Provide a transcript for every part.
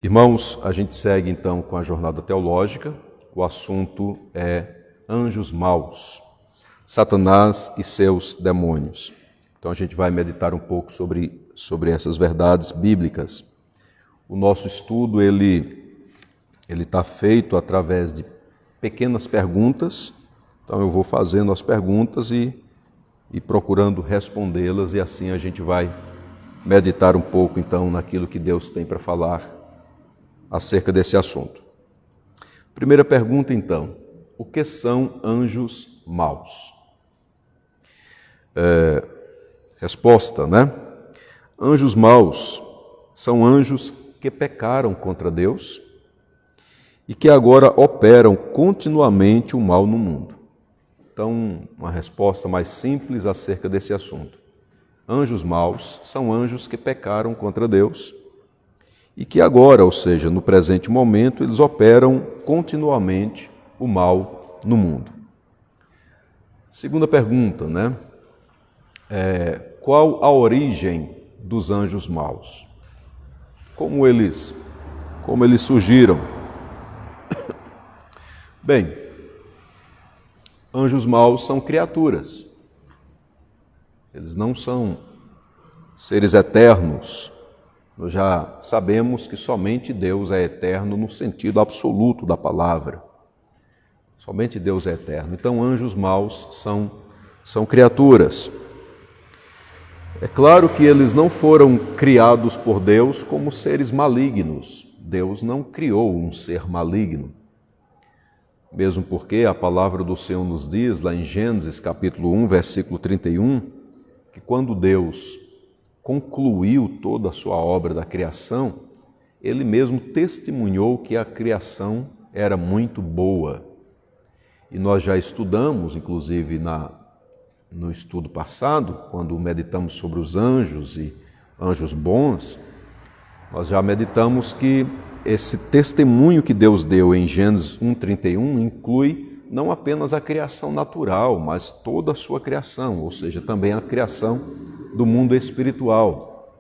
Irmãos, a gente segue então com a jornada teológica. O assunto é anjos maus, Satanás e seus demônios. Então a gente vai meditar um pouco sobre essas verdades bíblicas. O nosso estudo ele está feito através de pequenas perguntas. Então eu vou fazendo as perguntas e procurando respondê-las, e assim a gente vai meditar um pouco então naquilo que Deus tem para falar acerca desse assunto. Primeira pergunta, então: o que são anjos maus? Resposta, né? Anjos maus são anjos que pecaram contra Deus e que agora operam continuamente o mal no mundo. Então, uma resposta mais simples acerca desse assunto. Anjos maus são anjos que pecaram contra Deus e que agora, ou seja, no presente momento, eles operam continuamente o mal no mundo. Segunda pergunta, né? Qual a origem dos anjos maus? Como eles surgiram? Bem, anjos maus são criaturas. Eles não são seres eternos. Nós já sabemos que somente Deus é eterno no sentido absoluto da palavra. Somente Deus é eterno. Então, anjos maus são criaturas. É claro que eles não foram criados por Deus como seres malignos. Deus não criou um ser maligno. Mesmo porque a palavra do Senhor nos diz, lá em Gênesis capítulo 1, versículo 31, que quando Deus concluiu toda a sua obra da criação, Ele mesmo testemunhou que a criação era muito boa. E nós já estudamos, inclusive no estudo passado, quando meditamos sobre os anjos e anjos bons, nós já meditamos que esse testemunho que Deus deu em Gênesis 1:31 inclui não apenas a criação natural, mas toda a sua criação, ou seja, também a criação do mundo espiritual.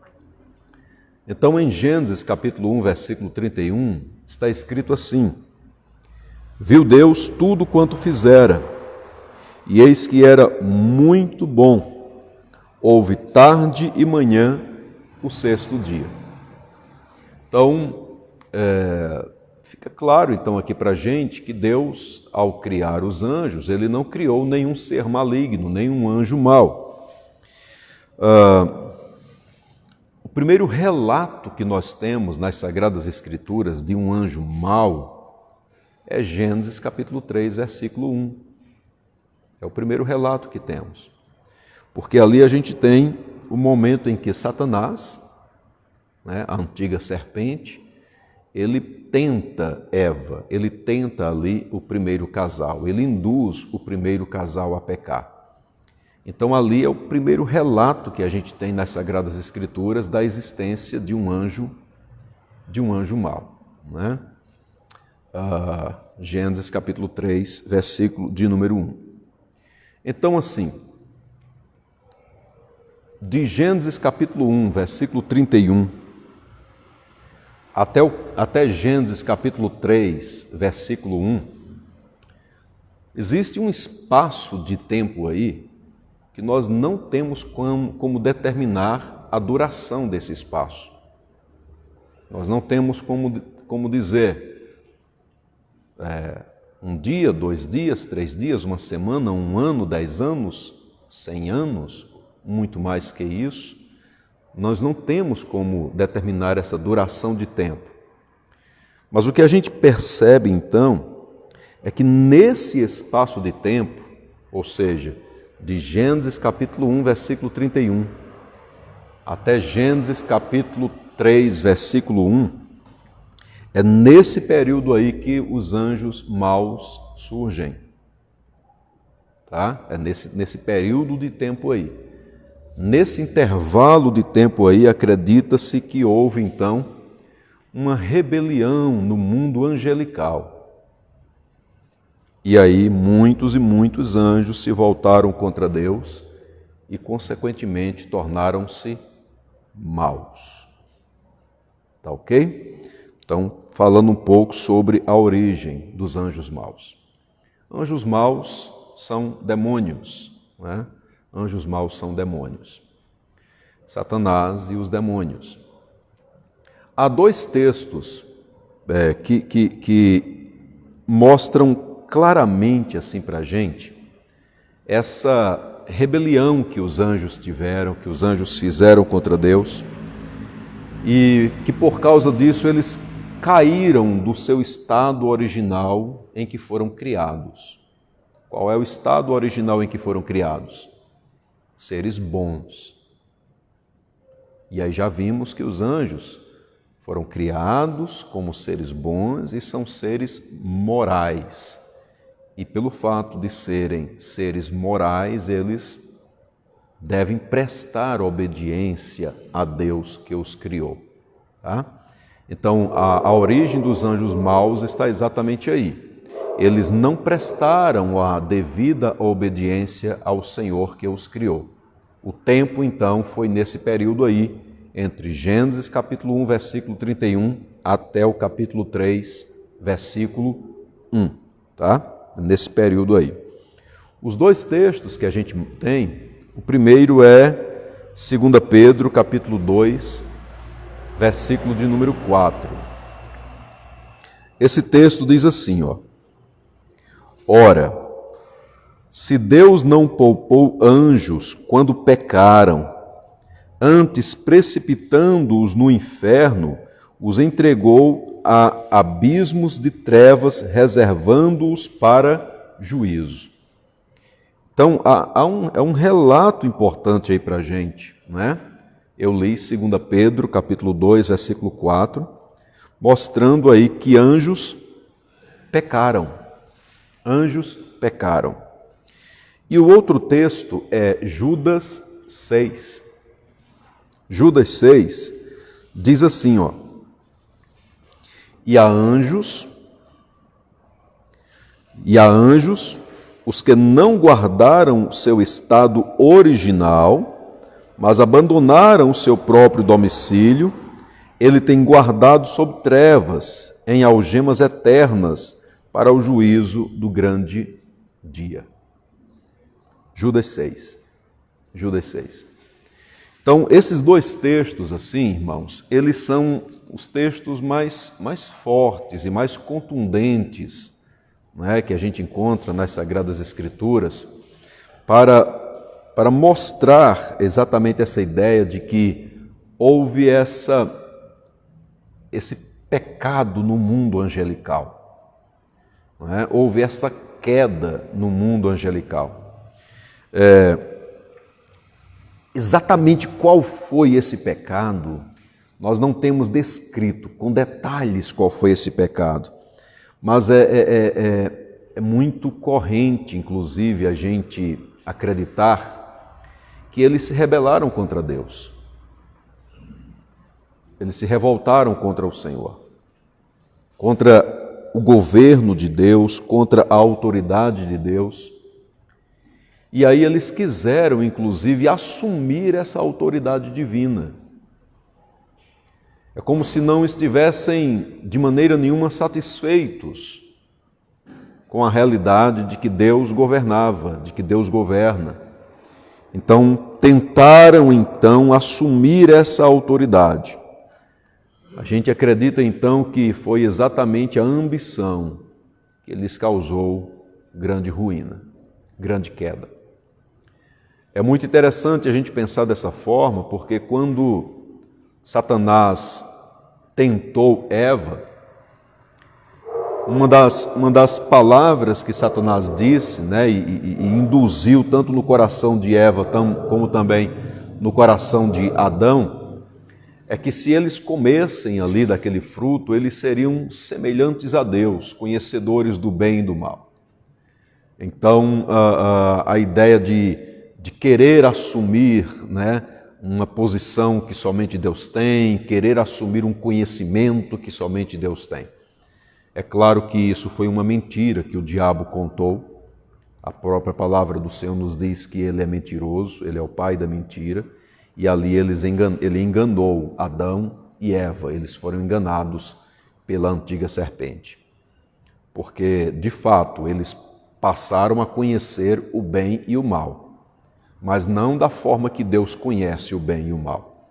Então, em Gênesis capítulo 1, versículo 31, está escrito assim: viu Deus tudo quanto fizera, e eis que era muito bom. Houve tarde e manhã o sexto dia. Então, fica claro então aqui para a gente que Deus, ao criar os anjos, Ele não criou nenhum ser maligno, nenhum anjo mau. O primeiro relato que nós temos nas Sagradas Escrituras de um anjo mau é Gênesis capítulo 3, versículo 1. É o primeiro relato que temos. Porque ali a gente tem o momento em que Satanás, né, a antiga serpente, ele tenta Eva, ele tenta ali o primeiro casal, ele induz o primeiro casal a pecar. Então ali é o primeiro relato que a gente tem nas Sagradas Escrituras da existência de um anjo mau, né? Gênesis capítulo 3, versículo de número 1. Então assim, de Gênesis capítulo 1, versículo 31, até Gênesis capítulo 3, versículo 1, existe um espaço de tempo aí que nós não temos como determinar a duração desse espaço. Nós não temos como dizer um dia, 2 dias, 3 dias, uma semana, 1 ano, 10 anos, 100 anos, muito mais que isso. Nós não temos como determinar essa duração de tempo. Mas o que a gente percebe então é que nesse espaço de tempo, ou seja, de Gênesis capítulo 1, versículo 31, até Gênesis capítulo 3, versículo 1, é nesse período aí que os anjos maus surgem. Tá? É nesse período de tempo aí. Nesse intervalo de tempo aí, acredita-se que houve então uma rebelião no mundo angelical. E aí muitos e muitos anjos se voltaram contra Deus e, consequentemente, tornaram-se maus. Tá ok? Então, falando um pouco sobre a origem dos anjos maus. Anjos maus são demônios, né? Anjos maus são demônios. Satanás e os demônios. Há dois textos que mostram claramente assim para a gente essa rebelião que os anjos tiveram, que os anjos fizeram contra Deus e que por causa disso eles caíram do seu estado original em que foram criados. Qual é o estado original em que foram criados? Seres bons. E aí já vimos que os anjos foram criados como seres bons e são seres morais. E pelo fato de serem seres morais, eles devem prestar obediência a Deus que os criou. Tá? Então, a origem dos anjos maus está exatamente aí. Eles não prestaram a devida obediência ao Senhor que os criou. O tempo, então, foi nesse período aí, entre Gênesis capítulo 1, versículo 31, até o capítulo 3, versículo 1, tá? Nesse período aí. Os dois textos que a gente tem, o primeiro é 2 Pedro, capítulo 2, versículo de número 4. Esse texto diz assim, ó: Ora, se Deus não poupou anjos quando pecaram, antes precipitando-os no inferno, os entregou a abismos de trevas, reservando-os para juízo. Então, é um relato importante aí para a gente, né? Eu li 2 Pedro, capítulo 2, versículo 4, mostrando aí que anjos pecaram. Anjos pecaram. E o outro texto é Judas 6. Judas 6 diz assim, ó: E a anjos, os que não guardaram seu estado original, mas abandonaram o seu próprio domicílio, ele tem guardado sob trevas, em algemas eternas, para o juízo do grande dia. Judas 6. Judas 6. Então, esses dois textos, assim, irmãos, eles são os textos mais fortes e mais contundentes, né, que a gente encontra nas Sagradas Escrituras, para mostrar exatamente essa ideia de que houve esse pecado no mundo angelical, não é? Houve essa queda no mundo angelical. Exatamente qual foi esse pecado, nós não temos descrito com detalhes qual foi esse pecado, mas é muito corrente, inclusive, a gente acreditar que eles se rebelaram contra Deus. Eles se revoltaram contra o Senhor, contra o governo de Deus, contra a autoridade de Deus. E aí eles quiseram, inclusive, assumir essa autoridade divina. É como se não estivessem, de maneira nenhuma, satisfeitos com a realidade de que Deus governava, de que Deus governa. Então, tentaram, assumir essa autoridade. A gente acredita, então, que foi exatamente a ambição que lhes causou grande ruína, grande queda. É muito interessante a gente pensar dessa forma, porque quando Satanás tentou Eva, uma das palavras que Satanás disse, né, e induziu tanto no coração de Eva como também no coração de Adão, é que se eles comessem ali daquele fruto, eles seriam semelhantes a Deus, conhecedores do bem e do mal. Então, a ideia de querer assumir, né, uma posição que somente Deus tem, querer assumir um conhecimento que somente Deus tem. É claro que isso foi uma mentira que o diabo contou. A própria palavra do Senhor nos diz que ele é mentiroso, ele é o pai da mentira, e ali ele enganou Adão e Eva, eles foram enganados pela antiga serpente. Porque, de fato, eles passaram a conhecer o bem e o mal, mas não da forma que Deus conhece o bem e o mal.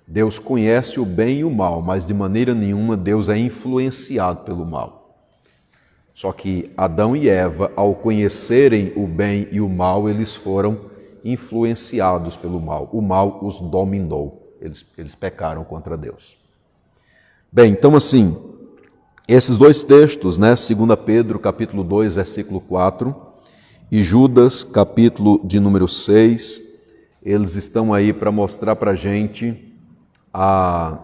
Deus conhece o bem e o mal, mas de maneira nenhuma Deus é influenciado pelo mal. Só que Adão e Eva, ao conhecerem o bem e o mal, eles foram influenciados pelo mal. O mal os dominou. Eles pecaram contra Deus. Bem, então assim, esses dois textos, né, 2 Pedro, capítulo 2, versículo 4, e Judas, capítulo de número 6, eles estão aí para mostrar para a gente a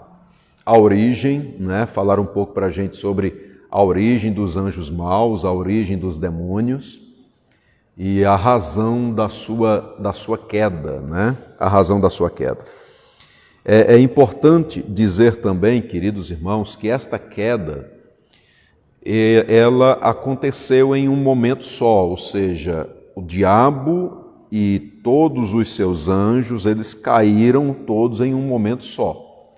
origem, né, falar um pouco para a gente sobre a origem dos anjos maus, a origem dos demônios e a razão da sua queda, né? A razão da sua queda. É importante dizer também, queridos irmãos, que esta queda, ela aconteceu em um momento só, ou seja, o diabo e todos os seus anjos, eles caíram todos em um momento só.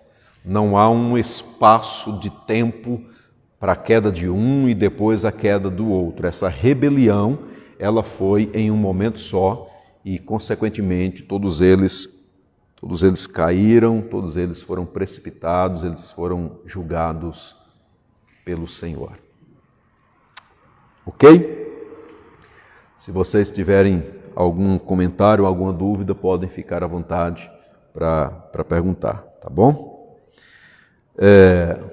Não há um espaço de tempo para a queda de um e depois a queda do outro. Essa rebelião, ela foi em um momento só e, consequentemente, todos eles caíram, todos eles foram precipitados, eles foram julgados pelo Senhor. Ok? Se vocês tiverem algum comentário, alguma dúvida, podem ficar à vontade para perguntar, tá bom?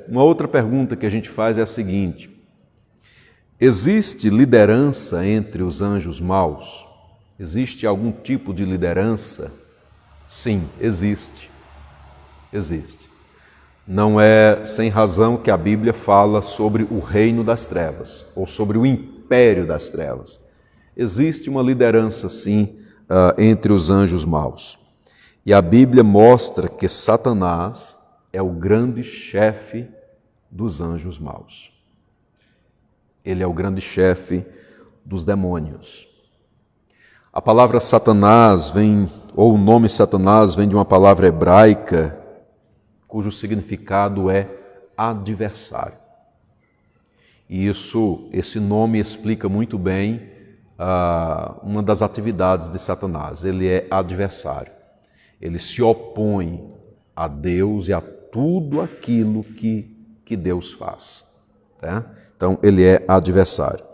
Uma outra pergunta que a gente faz é a seguinte: existe liderança entre os anjos maus? Existe algum tipo de liderança? Sim, existe. Existe. Não é sem razão que a Bíblia fala sobre o reino das trevas, ou sobre o império das trevas. Existe uma liderança, sim, entre os anjos maus. E a Bíblia mostra que Satanás é o grande chefe dos anjos maus. Ele é o grande chefe dos demônios. A palavra Satanás ou o nome Satanás vem de uma palavra hebraica cujo significado é adversário. E esse nome explica muito bem uma das atividades de Satanás. Ele é adversário. Ele se opõe a Deus e a tudo aquilo que Deus faz. Tá? Então, ele é adversário.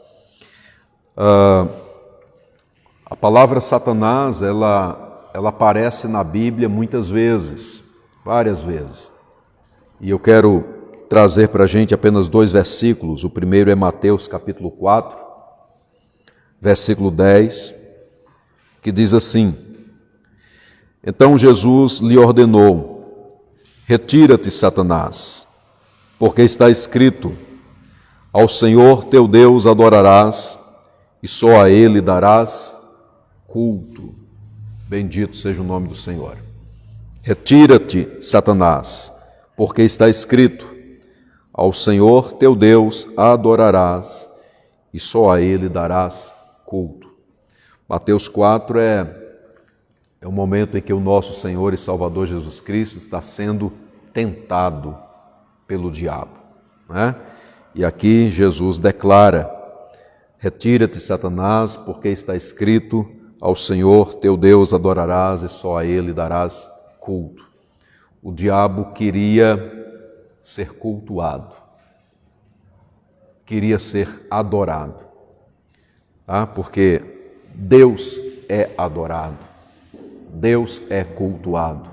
A palavra Satanás, ela aparece na Bíblia muitas vezes, várias vezes. E eu quero trazer para a gente apenas 2 versículos. O primeiro é Mateus capítulo 4, versículo 10, que diz assim: Então Jesus lhe ordenou: Retira-te, Satanás, porque está escrito: Ao Senhor teu Deus adorarás, e só a Ele darás culto. Bendito seja o nome do Senhor. Retira-te, Satanás, porque está escrito: Ao Senhor teu Deus adorarás, e só a Ele darás culto. Mateus 4 é o momento em que o nosso Senhor e Salvador Jesus Cristo está sendo tentado pelo diabo, né? E aqui Jesus declara: Retira-te, Satanás, porque está escrito: Ao Senhor teu Deus adorarás e só a Ele darás culto. O diabo queria ser cultuado, queria ser adorado, tá? Porque Deus é adorado, Deus é cultuado,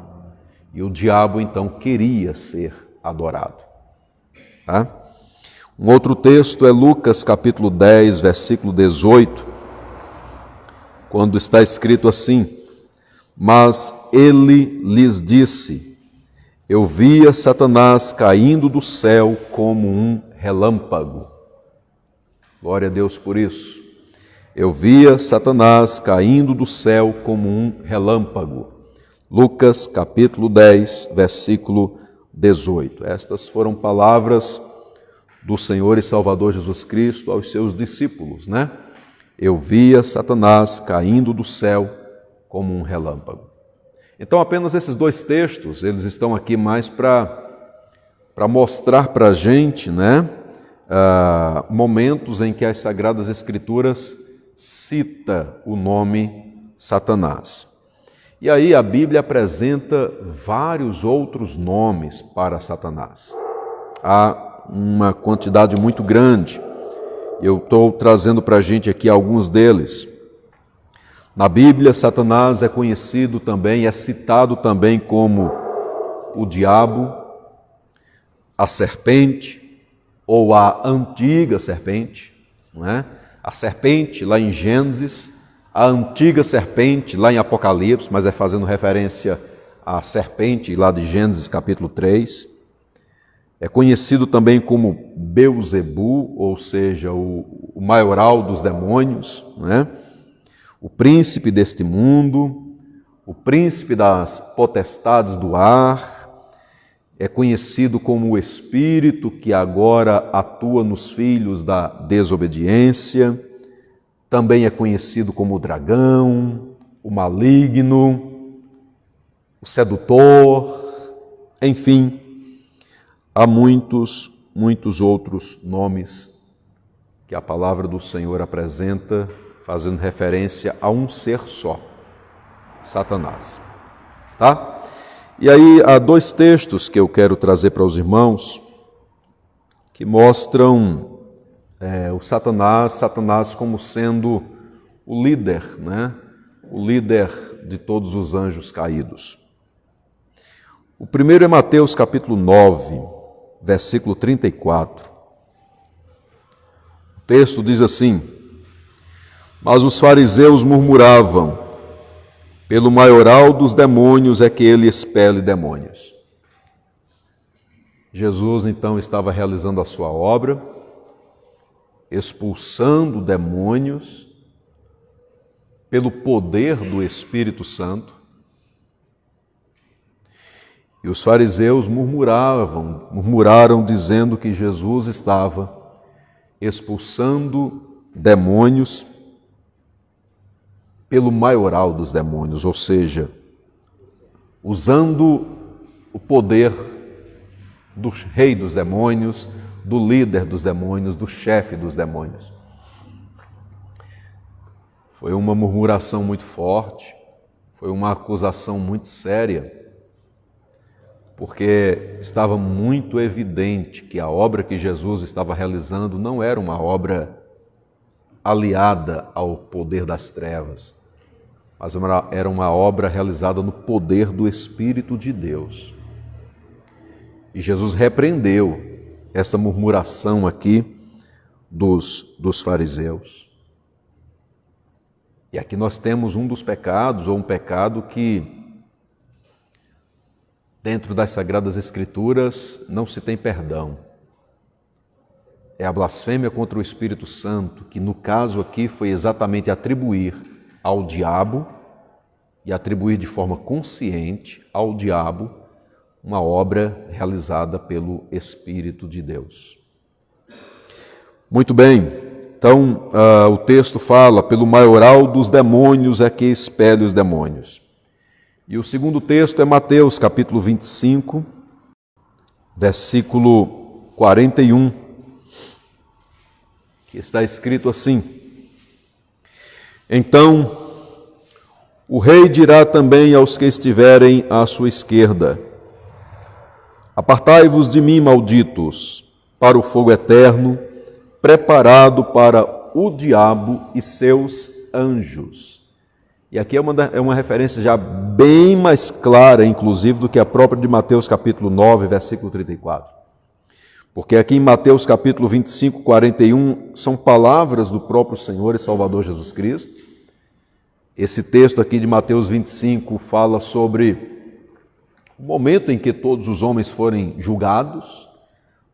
e o diabo então queria ser adorado. Tá? Um outro texto é Lucas capítulo 10, versículo 18, quando está escrito assim: Mas ele lhes disse: Eu via Satanás caindo do céu como um relâmpago. Glória a Deus por isso. Eu via Satanás caindo do céu como um relâmpago. Lucas capítulo 10, versículo 18. Estas foram palavras do Senhor e Salvador Jesus Cristo aos seus discípulos, né? Eu via Satanás caindo do céu como um relâmpago. Então, apenas esses 2 textos, eles estão aqui mais para para mostrar para a gente, momentos em que as Sagradas Escrituras cita o nome Satanás. E aí a Bíblia apresenta vários outros nomes para Satanás. Há uma quantidade muito grande. Eu estou trazendo para a gente aqui alguns deles. Na Bíblia, Satanás é conhecido também, é citado também como o diabo, a serpente, ou a antiga serpente, não é? A serpente lá em Gênesis, a antiga serpente lá em Apocalipse, mas é fazendo referência à serpente lá de Gênesis capítulo 3. É conhecido também como Beuzebu, ou seja, o maioral dos demônios, não é? O príncipe deste mundo, o príncipe das potestades do ar, é conhecido como o espírito que agora atua nos filhos da desobediência, também é conhecido como o dragão, o maligno, o sedutor, enfim, há muitos outros nomes que a palavra do Senhor apresenta, fazendo referência a um ser só, Satanás. Tá? E aí há dois textos que eu quero trazer para os irmãos que mostram o Satanás como sendo o líder, o líder de todos os anjos caídos. O primeiro é Mateus capítulo 9, versículo 34. O texto diz assim: mas os fariseus murmuravam, pelo maioral dos demônios é que ele expele demônios. Jesus então estava realizando a sua obra, expulsando demônios pelo poder do Espírito Santo. E os fariseus murmuraram dizendo que Jesus estava expulsando demônios pelo maioral dos demônios, ou seja, usando o poder do rei dos demônios, do líder dos demônios, do chefe dos demônios. Foi uma murmuração muito forte, foi uma acusação muito séria, porque estava muito evidente que a obra que Jesus estava realizando não era uma obra aliada ao poder das trevas, mas era uma obra realizada no poder do Espírito de Deus. E Jesus repreendeu essa murmuração aqui dos fariseus. E aqui nós temos um dos pecados, ou um pecado que, dentro das Sagradas Escrituras, não se tem perdão. É a blasfêmia contra o Espírito Santo, que no caso aqui foi exatamente atribuir ao diabo, e atribuir de forma consciente ao diabo uma obra realizada pelo Espírito de Deus. Muito bem, então o texto fala, pelo maioral dos demônios é que expele os demônios. E o segundo texto é Mateus capítulo 25, versículo 41, que está escrito assim: então o rei dirá também aos que estiverem à sua esquerda: apartai-vos de mim, malditos, para o fogo eterno, preparado para o diabo e seus anjos. E aqui é uma referência já bem mais clara, inclusive, do que a própria de Mateus capítulo 9, versículo 34. Porque aqui em Mateus capítulo 25, 41, são palavras do próprio Senhor e Salvador Jesus Cristo. Esse texto aqui de Mateus 25 fala sobre o momento em que todos os homens forem julgados,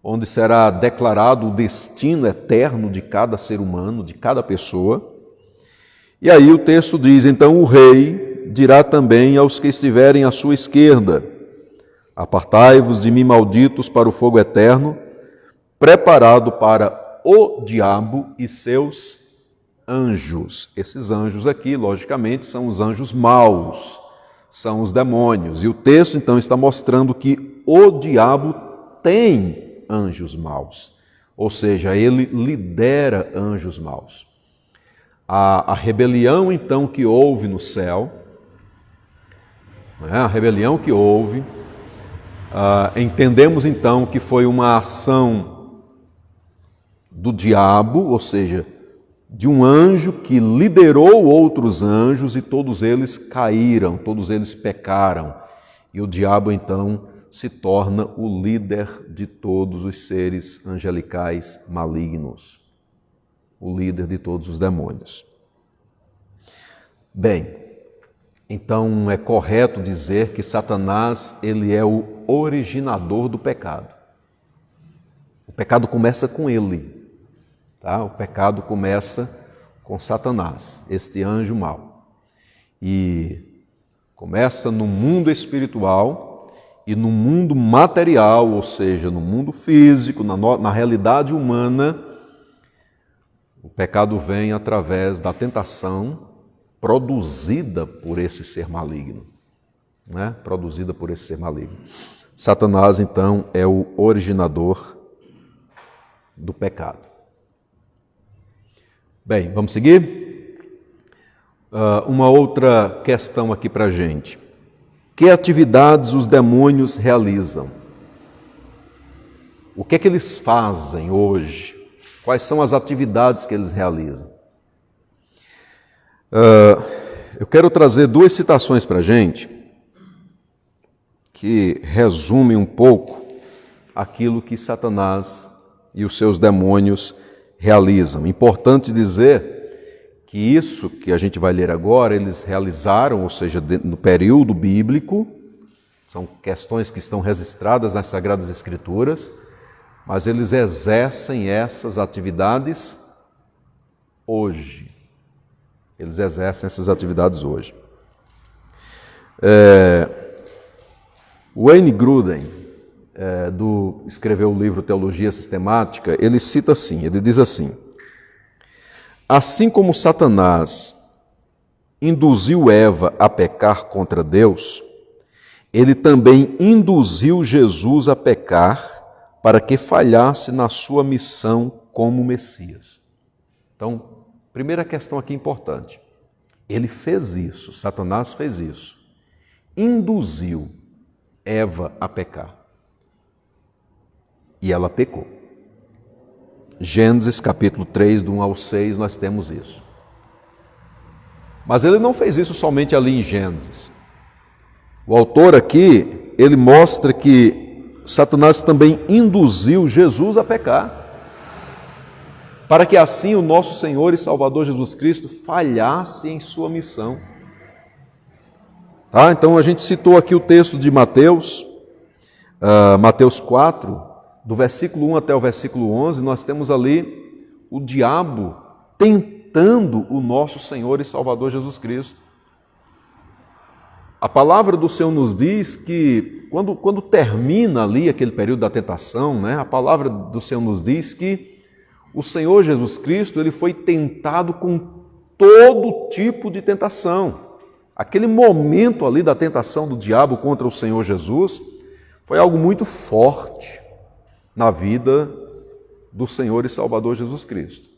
onde será declarado o destino eterno de cada ser humano, de cada pessoa. E aí o texto diz: então o rei dirá também aos que estiverem à sua esquerda: apartai-vos de mim, malditos, para o fogo eterno, preparado para o diabo e seus anjos. Esses anjos aqui, logicamente, são os anjos maus, são os demônios. E o texto, então, está mostrando que o diabo tem anjos maus, ou seja, ele lidera anjos maus. A rebelião, então, que houve no céu, a rebelião que houve, entendemos, então, que foi uma ação do diabo, ou seja, de um anjo que liderou outros anjos e todos eles caíram, todos eles pecaram. E o diabo, então, se torna o líder de todos os seres angelicais malignos, o líder de todos os demônios. Bem, então é correto dizer que Satanás, ele é o originador do pecado. O pecado começa com ele, tá? O pecado começa com Satanás, este anjo mau. E começa no mundo espiritual e no mundo material, ou seja, no mundo físico, na realidade humana. O pecado vem através da tentação produzida por esse ser maligno, né? Produzida por esse ser maligno. Satanás, então, é o originador do pecado. Bem, vamos seguir? Uma outra questão aqui para a gente. Que atividades os demônios realizam? O que é que eles fazem hoje? Quais são as atividades que eles realizam? Eu quero trazer duas citações para a gente que resumem um pouco aquilo que Satanás e os seus demônios realizam. Importante dizer que isso que a gente vai ler agora, eles realizaram, ou seja, no período bíblico, são questões que estão registradas nas Sagradas Escrituras, mas eles exercem essas atividades hoje. Eles exercem essas atividades hoje. Wayne Grudem, escreveu o livro Teologia Sistemática, ele cita assim, ele diz assim: assim como Satanás induziu Eva a pecar contra Deus, ele também induziu Jesus a pecar para que falhasse na sua missão como Messias. Então, primeira questão aqui importante. Ele fez isso, Satanás fez isso. Induziu Eva a pecar. E ela pecou. Gênesis capítulo 3, do 1 ao 6, nós temos isso. Mas ele não fez isso somente ali em Gênesis. O autor aqui, ele mostra que Satanás também induziu Jesus a pecar, para que assim o nosso Senhor e Salvador Jesus Cristo falhasse em sua missão. Tá? Então a gente citou aqui o texto de Mateus, Mateus 4, do versículo 1 até o versículo 11, nós temos ali o diabo tentando o nosso Senhor e Salvador Jesus Cristo. A palavra do Senhor nos diz que quando termina ali aquele período da tentação, né, a palavra do Senhor nos diz que o Senhor Jesus Cristo, ele foi tentado com todo tipo de tentação. Aquele momento ali da tentação do diabo contra o Senhor Jesus foi algo muito forte na vida do Senhor e Salvador Jesus Cristo.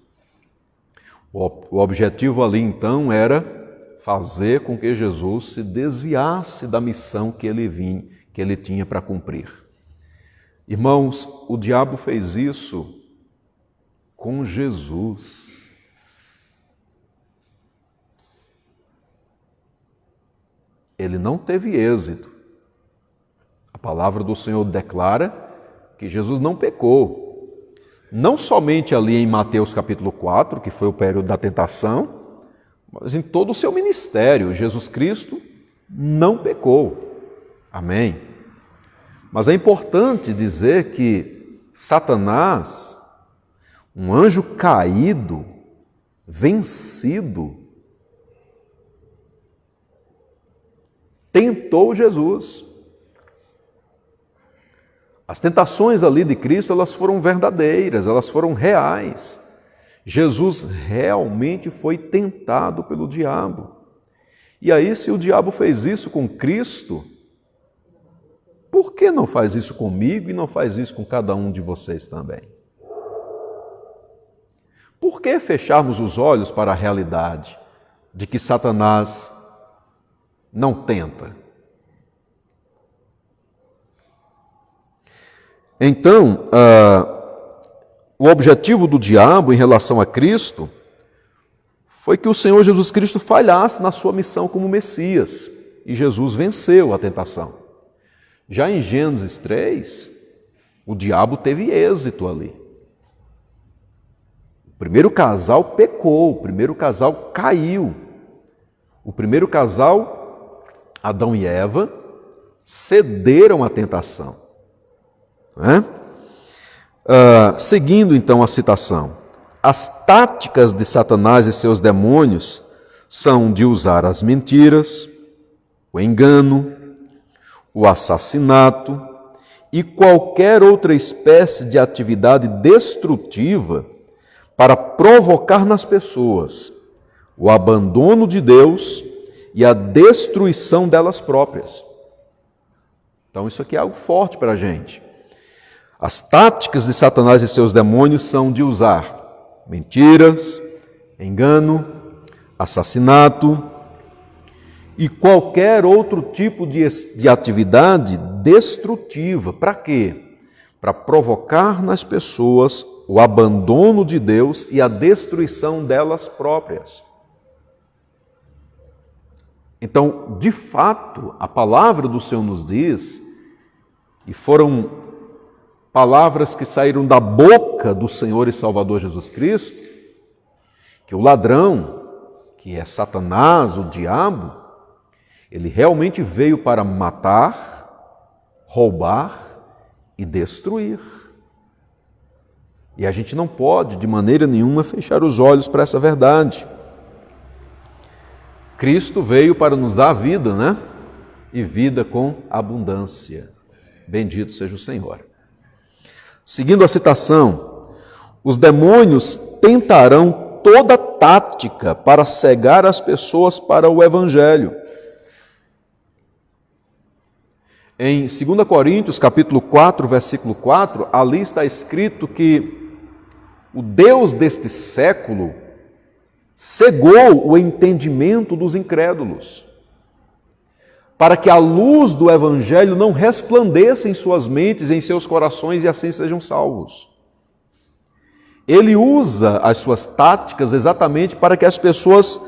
O objetivo ali então era fazer com que Jesus se desviasse da missão que ele tinha para cumprir. Irmãos, o diabo fez isso com Jesus. Ele não teve êxito. A palavra do Senhor declara que Jesus não pecou. Não somente ali em Mateus capítulo 4, que foi o período da tentação, mas em todo o seu ministério, Jesus Cristo não pecou. Amém? Mas é importante dizer que Satanás, um anjo caído, vencido, tentou Jesus. As tentações ali de Cristo, elas foram verdadeiras, elas foram reais. Jesus realmente foi tentado pelo diabo. E aí, se o diabo fez isso com Cristo, por que não faz isso comigo e não faz isso com cada um de vocês também? Por que fecharmos os olhos para a realidade de que Satanás não tenta? Então, o objetivo do diabo em relação a Cristo foi que o Senhor Jesus Cristo falhasse na sua missão como Messias, e Jesus venceu a tentação. Já em Gênesis 3, o diabo teve êxito ali. O primeiro casal pecou, o primeiro casal caiu. O primeiro casal, Adão e Eva, cederam à tentação. Seguindo então a citação, as táticas de Satanás e seus demônios são de usar as mentiras, o engano, o assassinato e qualquer outra espécie de atividade destrutiva para provocar nas pessoas o abandono de Deus e a destruição delas próprias. Então isso aqui é algo forte para a gente. As táticas de Satanás e seus demônios são de usar mentiras, engano, assassinato e qualquer outro tipo de atividade destrutiva. Para quê? Para provocar nas pessoas o abandono de Deus e a destruição delas próprias. Então, de fato, a palavra do Senhor nos diz, e foram palavras que saíram da boca do Senhor e Salvador Jesus Cristo, que o ladrão, que é Satanás, o diabo, ele realmente veio para matar, roubar e destruir. E a gente não pode, de maneira nenhuma, fechar os olhos para essa verdade. Cristo veio para nos dar vida, né? E vida com abundância. Bendito seja o Senhor. Seguindo a citação, os demônios tentarão toda tática para cegar as pessoas para o Evangelho. Em 2 Coríntios, capítulo 4, versículo 4, ali está escrito que o Deus deste século cegou o entendimento dos incrédulos, para que a luz do Evangelho não resplandeça em suas mentes, em seus corações, e assim sejam salvos. Ele usa as suas táticas exatamente para que as pessoas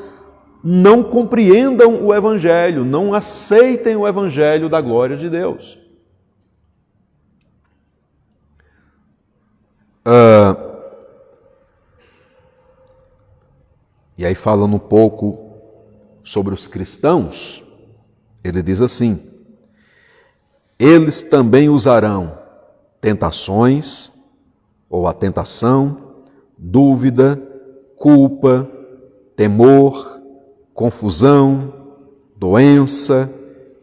não compreendam o Evangelho, não aceitem o Evangelho da glória de Deus. E aí, falando um pouco sobre os cristãos, ele diz assim: eles também usarão tentações, ou a tentação, dúvida, culpa, temor, confusão, doença,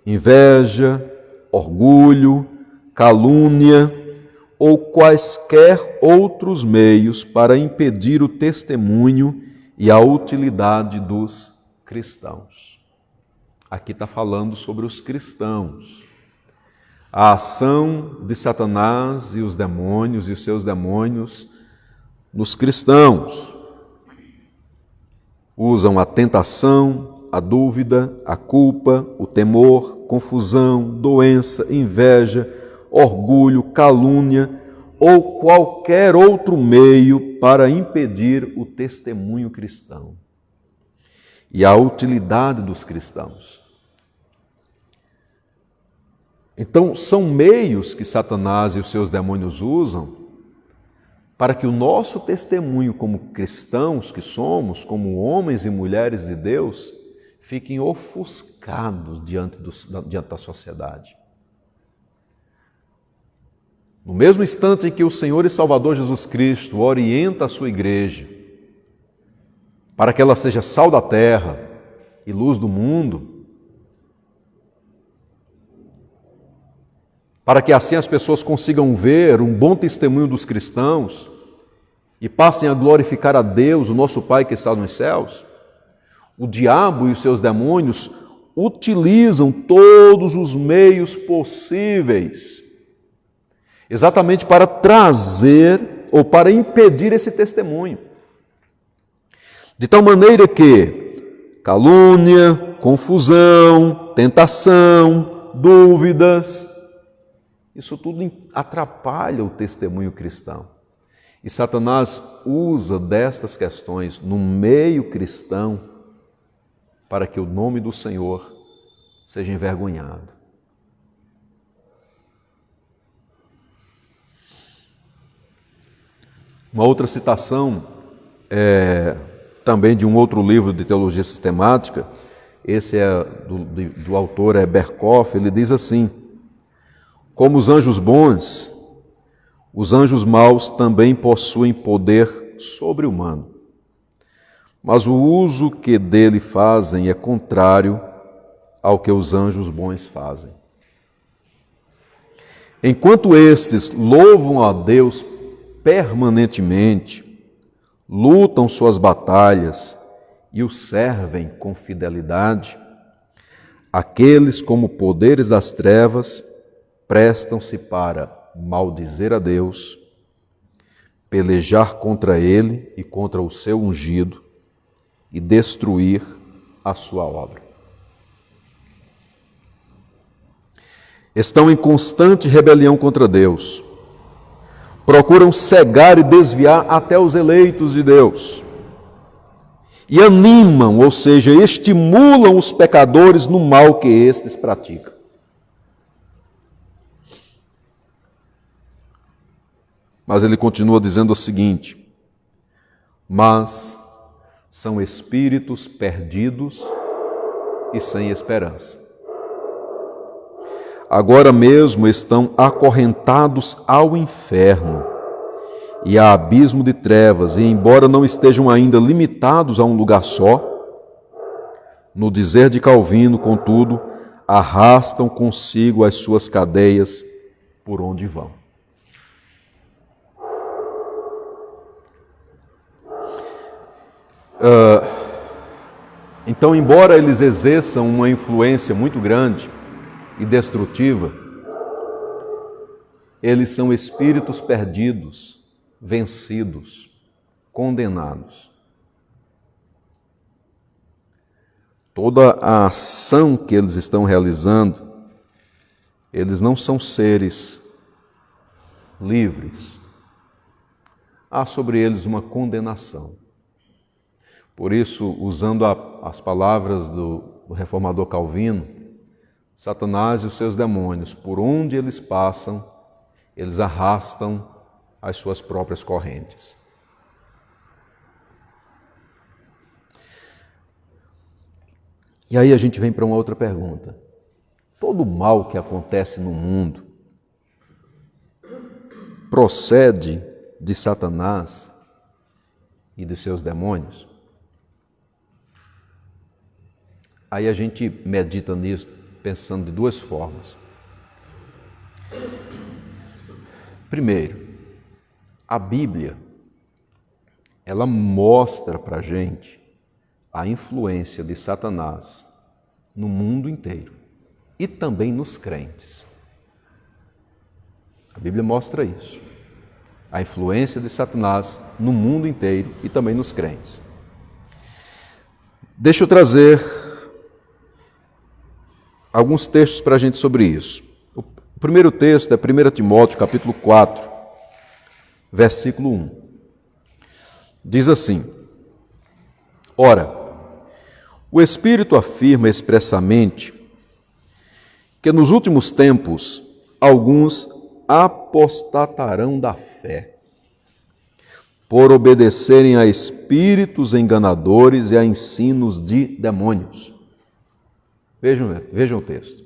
inveja, orgulho, calúnia ou quaisquer outros meios para impedir o testemunho e a utilidade dos cristãos. Aqui está falando sobre os cristãos. A ação de Satanás e os demônios e os seus demônios nos cristãos. Usam a tentação, a dúvida, a culpa, o temor, confusão, doença, inveja, orgulho, calúnia ou qualquer outro meio para impedir o testemunho cristão e a utilidade dos cristãos. Então, são meios que Satanás e os seus demônios usam para que o nosso testemunho como cristãos que somos, como homens e mulheres de Deus, fiquem ofuscados diante da sociedade. No mesmo instante em que o Senhor e Salvador Jesus Cristo orienta a sua igreja para que ela seja sal da terra e luz do mundo, para que assim as pessoas consigam ver um bom testemunho dos cristãos e passem a glorificar a Deus, o nosso Pai que está nos céus, o diabo e os seus demônios utilizam todos os meios possíveis exatamente para trazer ou para impedir esse testemunho. De tal maneira que calúnia, confusão, tentação, dúvidas, isso tudo atrapalha o testemunho cristão. E Satanás usa destas questões no meio cristão para que o nome do Senhor seja envergonhado. Uma outra citação também de um outro livro de teologia sistemática, esse é do autor Berkoff, ele diz assim: como os anjos bons, os anjos maus também possuem poder sobre-humano, mas o uso que dele fazem é contrário ao que os anjos bons fazem. Enquanto estes louvam a Deus permanentemente, lutam suas batalhas e o servem com fidelidade, aqueles como poderes das trevas prestam-se para maldizer a Deus, pelejar contra ele e contra o seu ungido e destruir a sua obra. Estão em constante rebelião contra Deus, procuram cegar e desviar até os eleitos de Deus, e animam, ou seja, estimulam os pecadores no mal que estes praticam. Mas ele continua dizendo o seguinte: mas são espíritos perdidos e sem esperança. Agora mesmo estão acorrentados ao inferno e a abismo de trevas, e embora não estejam ainda limitados a um lugar só, no dizer de Calvino, contudo, arrastam consigo as suas cadeias por onde vão. Então, embora eles exerçam uma influência muito grande e destrutiva, eles são espíritos perdidos, vencidos, condenados. Toda a ação que eles estão realizando, eles não são seres livres. Há sobre eles uma condenação. Por isso, usando as palavras do reformador Calvino, Satanás e os seus demônios, por onde eles passam, eles arrastam as suas próprias correntes. E aí a gente vem para uma outra pergunta. Todo o mal que acontece no mundo procede de Satanás e de seus demônios? Aí a gente medita nisso pensando de duas formas. Primeiro, a Bíblia, ela mostra para a gente a influência de Satanás no mundo inteiro e também nos crentes. A Bíblia mostra isso, a influência de Satanás no mundo inteiro e também nos crentes. Deixa eu trazer alguns textos para a gente sobre isso. O primeiro texto é 1 Timóteo, capítulo 4, versículo 1. Diz assim: ora, o Espírito afirma expressamente que nos últimos tempos alguns apostatarão da fé, por obedecerem a espíritos enganadores e a ensinos de demônios. Vejam o texto.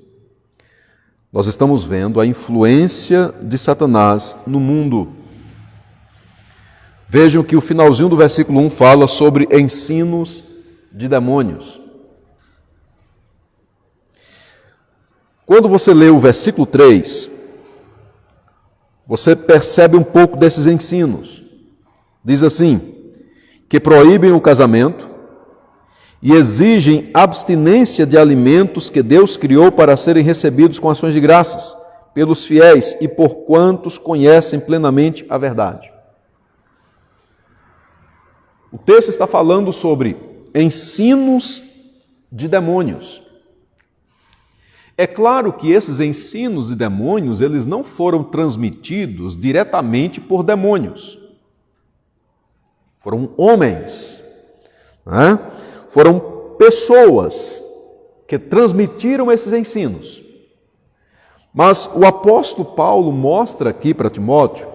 Nós estamos vendo a influência de Satanás no mundo. Vejam que o finalzinho do versículo 1 fala sobre ensinos de demônios. Quando você lê o versículo 3, você percebe um pouco desses ensinos. Diz assim, que proíbem o casamento e exigem abstinência de alimentos que Deus criou para serem recebidos com ações de graças pelos fiéis e por quantos conhecem plenamente a verdade. O texto está falando sobre ensinos de demônios. É claro que esses ensinos de demônios, eles não foram transmitidos diretamente por demônios. Foram homens, né? Foram pessoas que transmitiram esses ensinos. Mas o apóstolo Paulo mostra aqui para Timóteo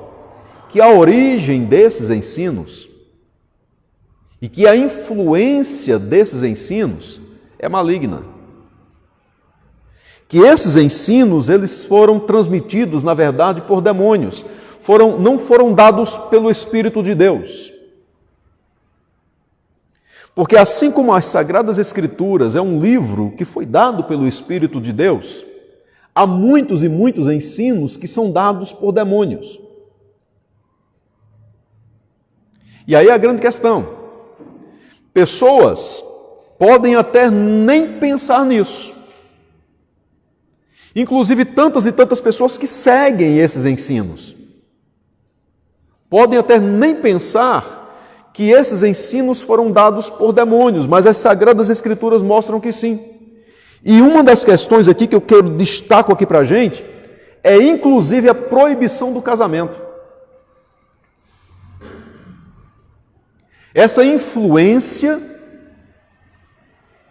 que a origem desses ensinos e que a influência desses ensinos é maligna. Que esses ensinos, eles foram transmitidos, na verdade, por demônios. Não foram dados pelo Espírito de Deus. Porque assim como as Sagradas Escrituras é um livro que foi dado pelo Espírito de Deus, há muitos e muitos ensinos que são dados por demônios. E aí a grande questão: pessoas podem até nem pensar nisso. Inclusive tantas e tantas pessoas que seguem esses ensinos. Podem até nem pensar que esses ensinos foram dados por demônios, mas as Sagradas Escrituras mostram que sim. E uma das questões aqui que eu destaco aqui para a gente é inclusive a proibição do casamento. Essa influência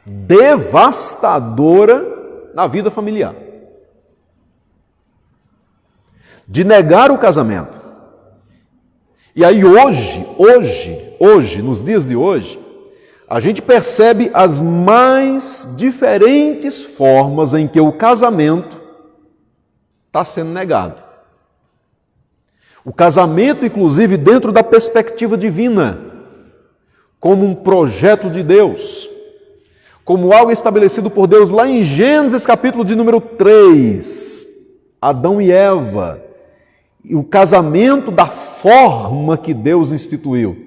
devastadora na vida familiar. De negar o casamento. E aí hoje, nos dias de hoje, a gente percebe as mais diferentes formas em que o casamento está sendo negado. O casamento, inclusive, dentro da perspectiva divina, como um projeto de Deus, como algo estabelecido por Deus lá em Gênesis capítulo de número 3, Adão e Eva, e o casamento da forma que Deus instituiu.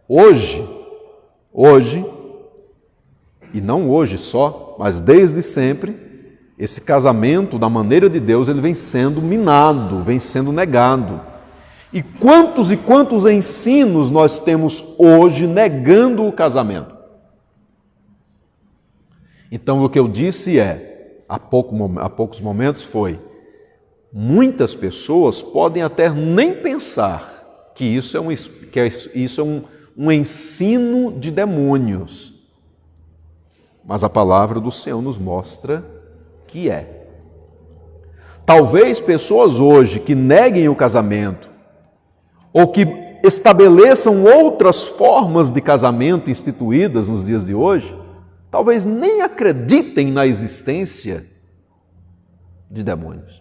Hoje, e não hoje só, mas desde sempre, esse casamento da maneira de Deus, ele vem sendo minado, vem sendo negado. E quantos ensinos nós temos hoje negando o casamento? Então, o que eu disse há poucos momentos foi: muitas pessoas podem até nem pensar que isso é um ensino de demônios. Mas a palavra do Senhor nos mostra que é. Talvez pessoas hoje que neguem o casamento ou que estabeleçam outras formas de casamento instituídas nos dias de hoje, talvez nem acreditem na existência de demônios.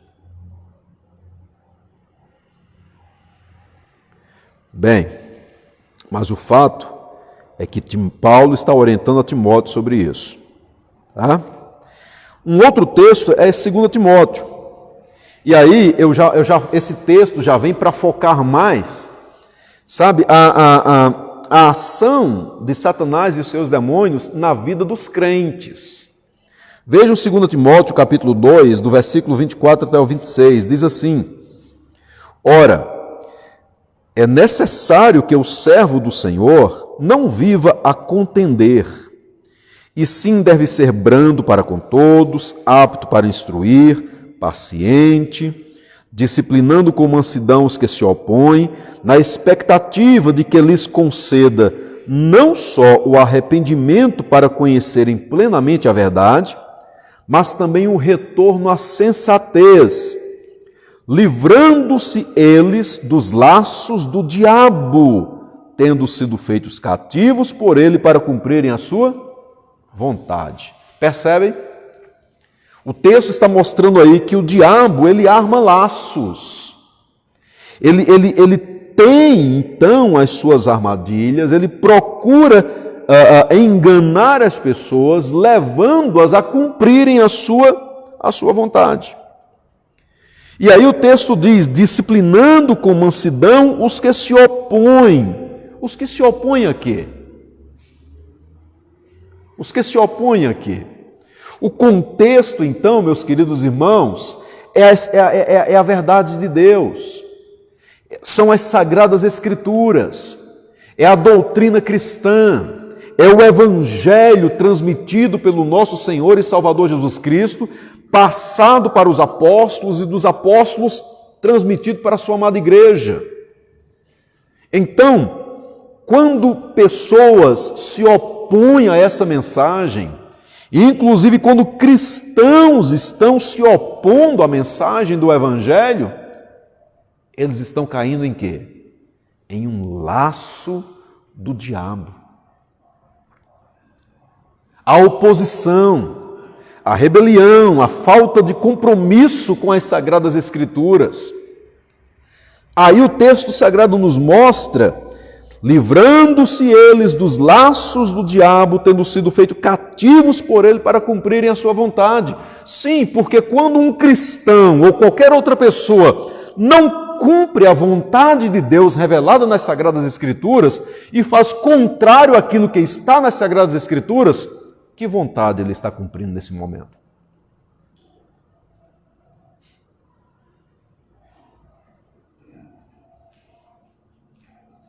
Bem, mas o fato é que Paulo está orientando a Timóteo sobre isso. Tá? Um outro texto é 2 Timóteo. E aí, esse texto já vem para focar mais, sabe, a ação de Satanás e os seus demônios na vida dos crentes. Vejam 2 Timóteo, capítulo 2, do versículo 24 até o 26, diz assim: Ora, é necessário que o servo do Senhor não viva a contender, e sim deve ser brando para com todos, apto para instruir, paciente, disciplinando com mansidão os que se opõem, na expectativa de que lhes conceda não só o arrependimento para conhecerem plenamente a verdade, mas também o retorno à sensatez, livrando-se eles dos laços do diabo, tendo sido feitos cativos por ele para cumprirem a sua vontade. Percebem? O texto está mostrando aí que o diabo, ele arma laços. Ele tem, então, as suas armadilhas, ele procura enganar as pessoas, levando-as a cumprirem a sua vontade. E aí o texto diz: disciplinando com mansidão os que se opõem. Os que se opõem a quê? Os que se opõem aqui. O contexto, então, meus queridos irmãos, é a verdade de Deus. São as Sagradas Escrituras. É a doutrina cristã. É o Evangelho transmitido pelo nosso Senhor e Salvador Jesus Cristo, passado para os apóstolos e dos apóstolos transmitido para a sua amada igreja. Então, quando pessoas se opõem a essa mensagem, inclusive quando cristãos estão se opondo à mensagem do Evangelho, eles estão caindo em quê? Em um laço do diabo. A oposição, a rebelião, a falta de compromisso com as Sagradas Escrituras. Aí o texto sagrado nos mostra, livrando-se eles dos laços do diabo, tendo sido feitos cativos por ele para cumprirem a sua vontade. Sim, porque quando um cristão ou qualquer outra pessoa não cumpre a vontade de Deus revelada nas Sagradas Escrituras e faz contrário àquilo que está nas Sagradas Escrituras, que vontade ele está cumprindo nesse momento?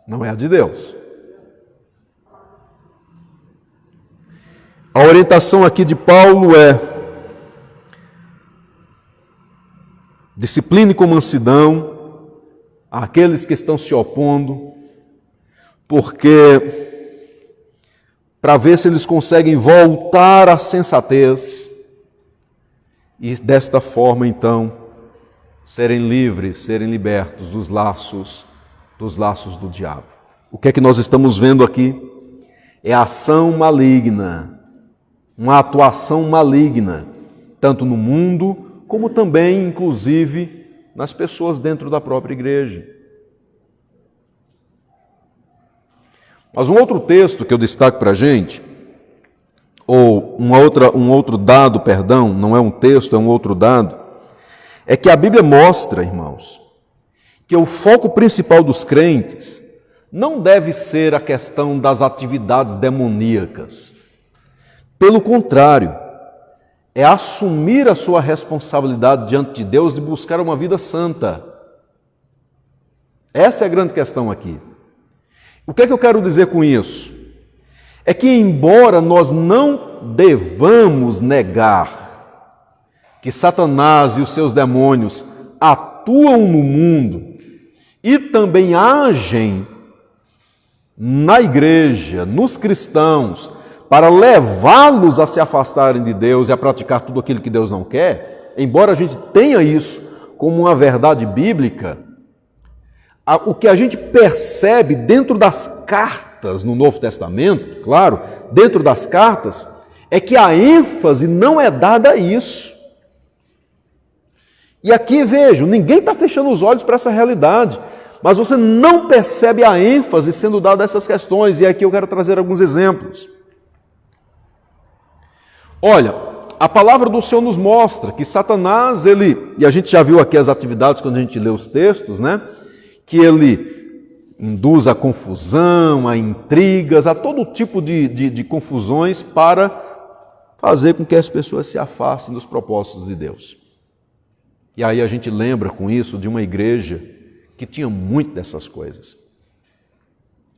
Não é a de Deus. A orientação aqui de Paulo é: discipline com mansidão aqueles que estão se opondo, porque para ver se eles conseguem voltar à sensatez e desta forma, então, serem livres, serem libertos dos laços do diabo. O que é que nós estamos vendo aqui? É a ação maligna, uma atuação maligna, tanto no mundo, como também, inclusive, nas pessoas dentro da própria igreja. Mas um outro texto que eu destaco para a gente, ou um outro dado, perdão, não é um texto, é um outro dado, é que a Bíblia mostra, irmãos, que o foco principal dos crentes não deve ser a questão das atividades demoníacas. Pelo contrário, é assumir a sua responsabilidade diante de Deus de buscar uma vida santa. Essa é a grande questão aqui. O que é que eu quero dizer com isso? É que, embora nós não devamos negar que Satanás e os seus demônios atuam no mundo e também agem na igreja, nos cristãos, para levá-los a se afastarem de Deus e a praticar tudo aquilo que Deus não quer, embora a gente tenha isso como uma verdade bíblica, o que a gente percebe dentro das cartas no Novo Testamento, claro, dentro das cartas, é que a ênfase não é dada a isso. E aqui vejo, ninguém está fechando os olhos para essa realidade, mas você não percebe a ênfase sendo dada a essas questões, e aqui eu quero trazer alguns exemplos. Olha, a palavra do Senhor nos mostra que Satanás, e a gente já viu aqui as atividades quando a gente lê os textos, né? Que ele induz a confusão, a intrigas, a todo tipo de confusões para fazer com que as pessoas se afastem dos propósitos de Deus. E aí a gente lembra com isso de uma igreja que tinha muito dessas coisas.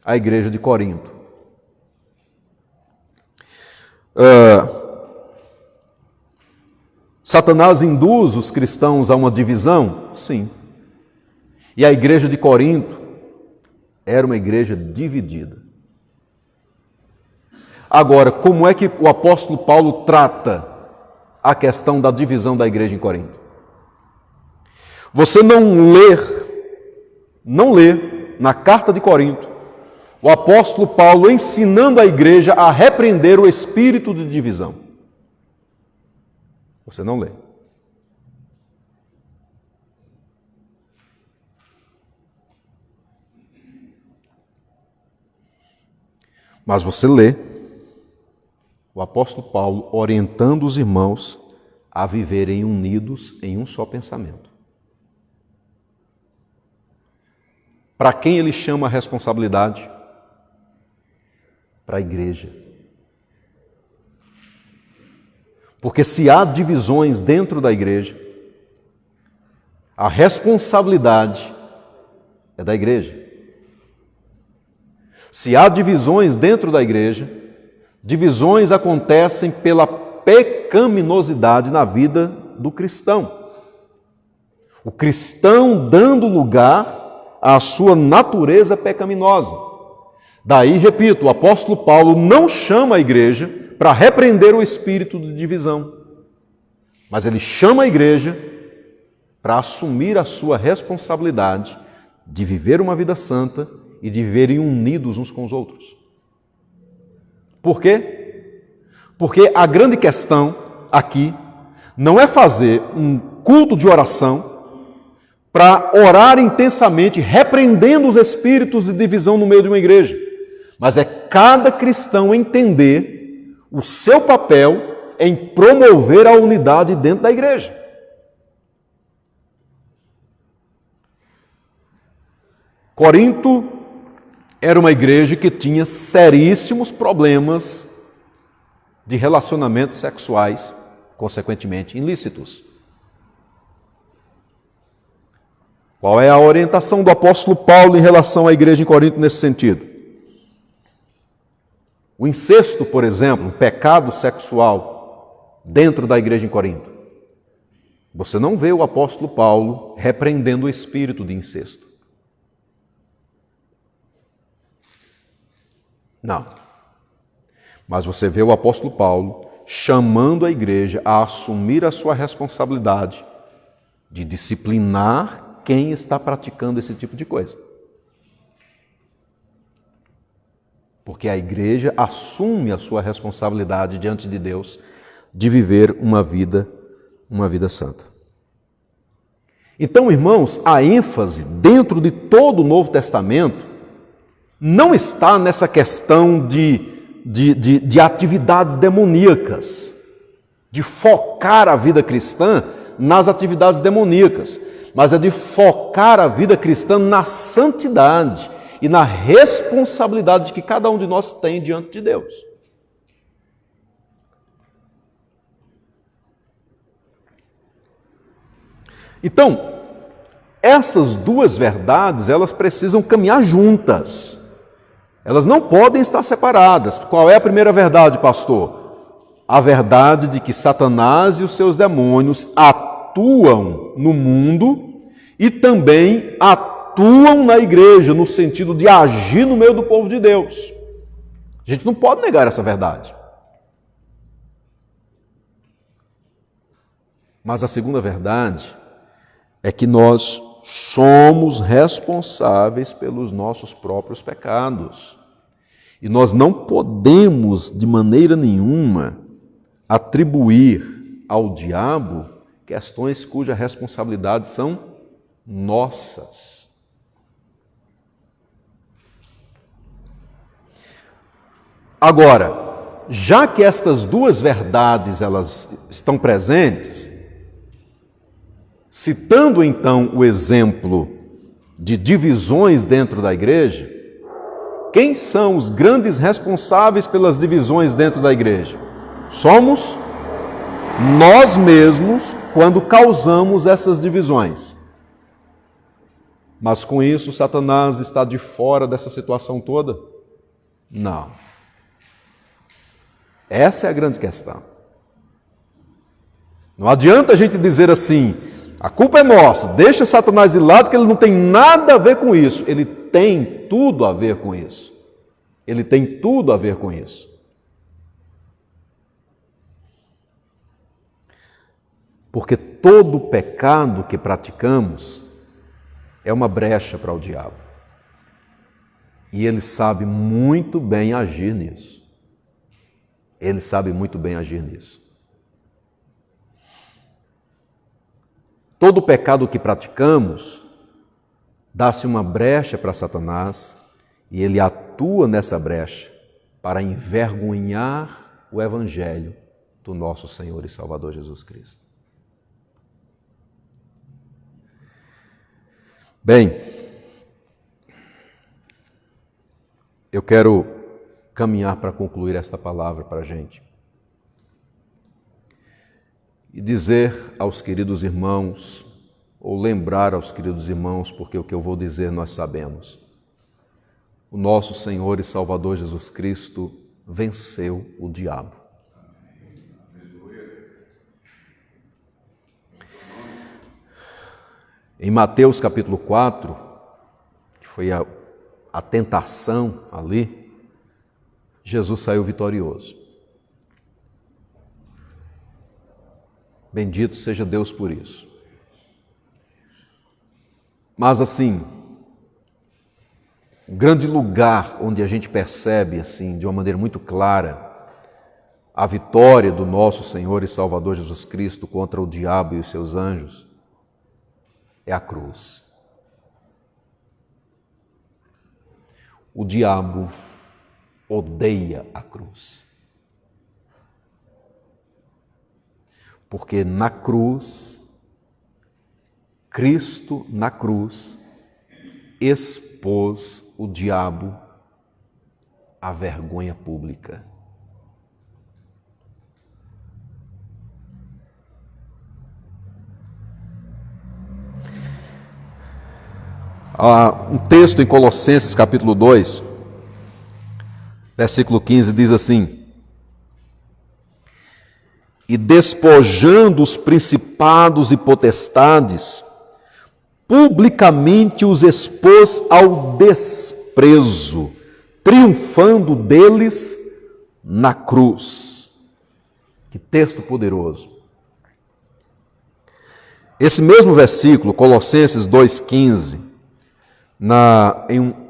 A igreja de Corinto. Satanás induz os cristãos a uma divisão? Sim. E a igreja de Corinto era uma igreja dividida. Agora, como é que o apóstolo Paulo trata a questão da divisão da igreja em Corinto? Você não lê na carta de Corinto o apóstolo Paulo ensinando a igreja a repreender o espírito de divisão. Você não lê. Mas você lê o apóstolo Paulo orientando os irmãos a viverem unidos em um só pensamento. Para quem ele chama a responsabilidade? Para a igreja. Porque se há divisões dentro da igreja, a responsabilidade é da igreja. Se há divisões dentro da igreja, divisões acontecem pela pecaminosidade na vida do cristão. O cristão dando lugar à sua natureza pecaminosa. Daí, repito, o apóstolo Paulo não chama a igreja para repreender o espírito de divisão, mas ele chama a igreja para assumir a sua responsabilidade de viver uma vida santa e de viverem unidos uns com os outros. Por quê? Porque a grande questão aqui não é fazer um culto de oração para orar intensamente, repreendendo os espíritos de divisão no meio de uma igreja, mas é cada cristão entender o seu papel em promover a unidade dentro da igreja. Corinto era uma igreja que tinha seríssimos problemas de relacionamentos sexuais, consequentemente ilícitos. Qual é a orientação do apóstolo Paulo em relação à igreja em Corinto nesse sentido? O incesto, por exemplo, um pecado sexual dentro da igreja em Corinto. Você não vê o apóstolo Paulo repreendendo o espírito de incesto. Não. Mas você vê o apóstolo Paulo chamando a igreja a assumir a sua responsabilidade de disciplinar quem está praticando esse tipo de coisa. Porque a igreja assume a sua responsabilidade diante de Deus de viver uma vida santa. Então, irmãos, a ênfase dentro de todo o Novo Testamento não está nessa questão de atividades demoníacas, de focar a vida cristã nas atividades demoníacas, mas é de focar a vida cristã na santidade e na responsabilidade que cada um de nós tem diante de Deus. Então, essas duas verdades, elas precisam caminhar juntas. Elas não podem estar separadas. Qual é a primeira verdade, pastor? A verdade de que Satanás e os seus demônios atuam no mundo e também atuam na igreja, no sentido de agir no meio do povo de Deus. A gente não pode negar essa verdade. Mas a segunda verdade é que nós somos responsáveis pelos nossos próprios pecados. E nós não podemos, de maneira nenhuma, atribuir ao diabo questões cuja responsabilidade são nossas. Agora, já que estas duas verdades elas estão presentes, citando então o exemplo de divisões dentro da igreja, quem são os grandes responsáveis pelas divisões dentro da igreja? Somos nós mesmos quando causamos essas divisões. Mas com isso, Satanás está de fora dessa situação toda? Não. Essa é a grande questão. Não adianta a gente dizer assim, a culpa é nossa, deixa Satanás de lado que ele não tem nada a ver com isso. Ele tem tudo a ver com isso. Ele tem tudo a ver com isso. Porque todo pecado que praticamos é uma brecha para o diabo. E ele sabe muito bem agir nisso. Ele sabe muito bem agir nisso. Todo pecado que praticamos dá-se uma brecha para Satanás e ele atua nessa brecha para envergonhar o Evangelho do nosso Senhor e Salvador Jesus Cristo. Bem, eu quero caminhar para concluir esta palavra para a gente. e dizer aos queridos irmãos, ou lembrar aos queridos irmãos, porque o que eu vou dizer nós sabemos. O nosso Senhor e Salvador Jesus Cristo venceu o diabo. Em Mateus capítulo 4, que foi a tentação ali, Jesus saiu vitorioso. Bendito seja Deus por isso. Mas assim, o grande lugar onde a gente percebe assim, de uma maneira muito clara, a vitória do nosso Senhor e Salvador Jesus Cristo contra o diabo e os seus anjos é a cruz. O diabo odeia a cruz. Porque na cruz, Cristo na cruz expôs o diabo à vergonha pública. Há um texto em Colossenses capítulo 2, versículo 15, diz assim: e despojando os principados e potestades, publicamente os expôs ao desprezo, triunfando deles na cruz. Que texto poderoso! Esse mesmo versículo, Colossenses 2,15,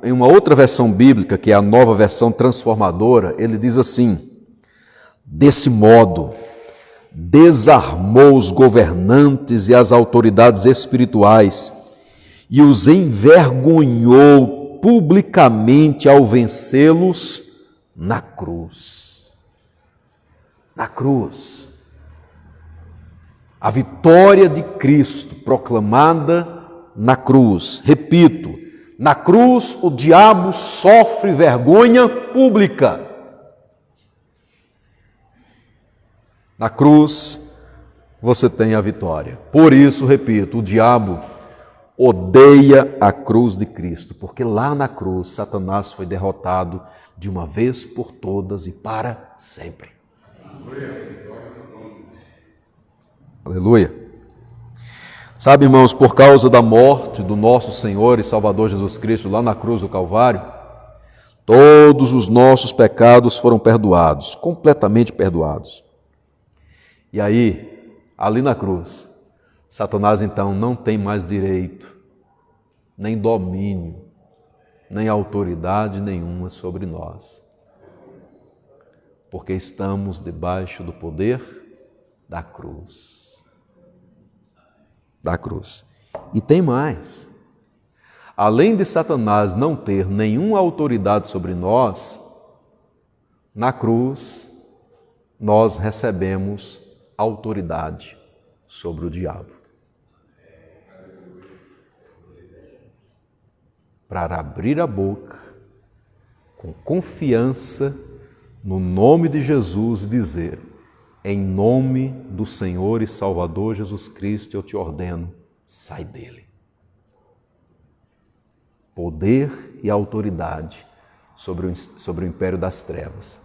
em uma outra versão bíblica, que é a Nova Versão Transformadora, ele diz assim: desse modo, desarmou os governantes e as autoridades espirituais e os envergonhou publicamente ao vencê-los na cruz. Na cruz. A vitória de Cristo proclamada na cruz. Repito, na cruz o diabo sofre vergonha pública. Na cruz você tem a vitória. Por isso, repito, o diabo odeia a cruz de Cristo, porque lá na cruz Satanás foi derrotado de uma vez por todas e para sempre. Aleluia. Sabe, irmãos, por causa da morte do nosso Senhor e Salvador Jesus Cristo lá na cruz do Calvário, todos os nossos pecados foram perdoados, completamente perdoados. E aí, ali na cruz, Satanás então não tem mais direito, nem domínio, nem autoridade nenhuma sobre nós. Porque estamos debaixo do poder da cruz. Da cruz. E tem mais. Além de Satanás não ter nenhuma autoridade sobre nós, na cruz nós recebemos autoridade sobre o diabo. Para abrir a boca com confiança no nome de Jesus e dizer: em nome do Senhor e Salvador Jesus Cristo eu te ordeno, sai dele. Poder e autoridade sobre o império das trevas,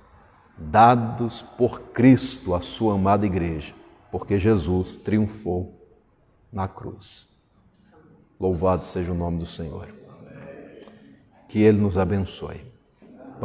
dados por Cristo à sua amada igreja, porque Jesus triunfou na cruz. Louvado seja o nome do Senhor. Que Ele nos abençoe.